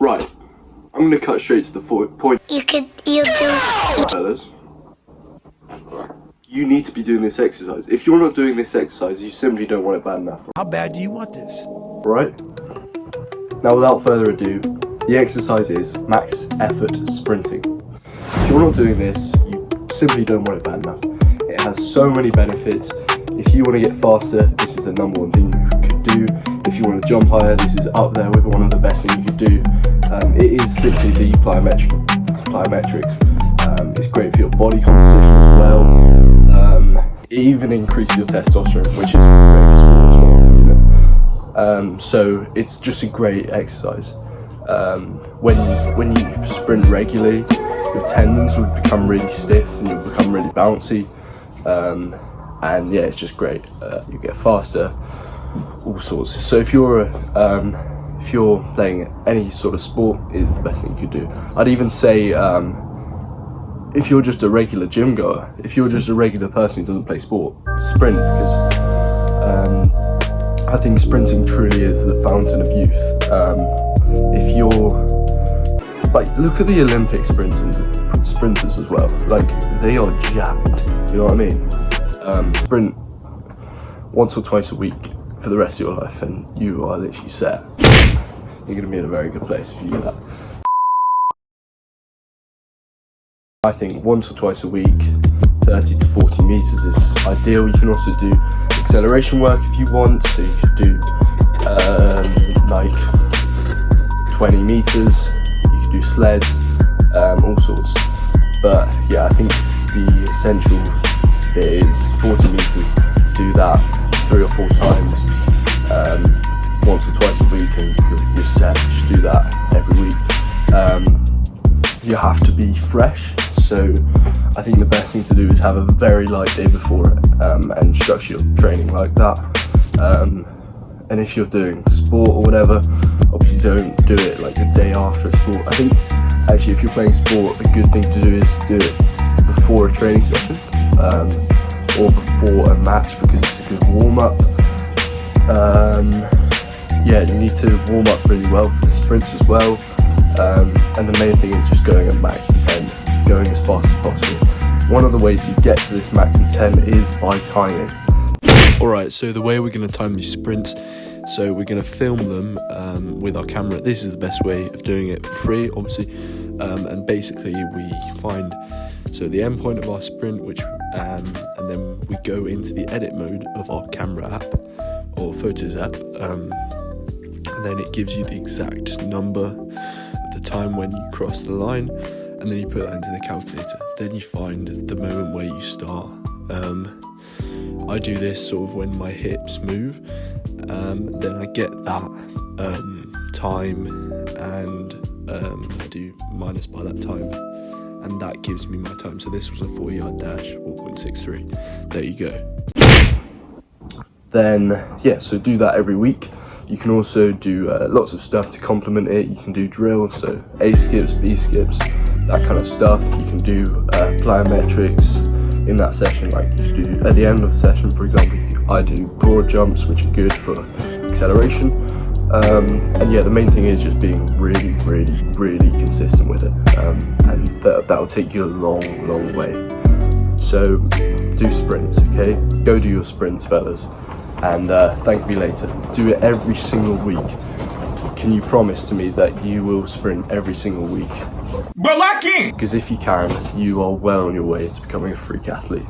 Right, I'm going to cut straight to the point. You do. Fellas, you need to be doing this exercise. If you're not doing this exercise, you simply don't want it bad enough. How bad do you want this? Right? Now, without further ado, the exercise is max effort sprinting. If you're not doing this, you simply don't want it bad enough. It has so many benefits. If you want to get faster, this is the number one thing you could do. If you want to jump higher, this is up there with one of the best things you could do. It is simply the plyometrics. It's great for your body composition as well. It even increases your testosterone, which is great for sport as well, isn't it? So it's just a great exercise. When you sprint regularly, your tendons will become really stiff and you'll become really bouncy. And yeah, it's just great. You get faster, all sorts. So if you're playing any sort of sport, it's the best thing you could do. I'd even say if you're just a regular gym goer, if you're just a regular person who doesn't play sport, sprint, because I think sprinting truly is the fountain of youth. If you're like, look at the Olympic sprinters as well. Like, they are jacked. You know what I mean? Sprint once or twice a week for the rest of your life, and you are literally set. You're going to be in a very good place if you do that. I think once or twice a week, 30 to 40 meters is ideal. You can also do acceleration work if you want, so you could do like 20 meters, you could do sleds, all sorts. But yeah, I think the essential bit is 40 meters, do that 3 or 4 times, once or twice a week, and you're set. Just do that every week. You have to be fresh, so I think the best thing to do is have a very light day before it, and structure your training like that. And if you're doing sport or whatever, obviously don't do it like the day after a sport. I think actually if you're playing sport, a good thing to do is do it before a training session, or before a match, because it's a good warm-up. Yeah, you need to warm up really well for the sprints as well, and the main thing is just going at max 10, going as fast as possible. One of the ways you get to this max 10 is by timing. Alright, so the way we're going to time these sprints, so we're going to film them with our camera. This is the best way of doing it for free, obviously, and basically we find the end point of our sprint, which and then we go into the edit mode of our camera app or photos app, and then it gives you the exact number of the time when you cross the line, and then you put that into the calculator. Then you find the moment where you start. I do this sort of when my hips move, then I get that time, and I do minus by that time, and that gives me my time. So this was a 4-yard dash, 4.63. There you go. Then yeah, so do that every week. You can also do lots of stuff to complement it. You can do drills, so A skips, B skips, that kind of stuff. You can do plyometrics in that session, like you do at the end of the session. For example, I do broad jumps, which are good for acceleration. And yeah, the main thing is just being really consistent with it, and that will take you a long way. So do sprints, okay? Go do your sprints, fellas, and thank me later. Do it every single week. Can you promise to me that you will sprint every single week? But I can't! Because if you can, you are well on your way to becoming a freak athlete.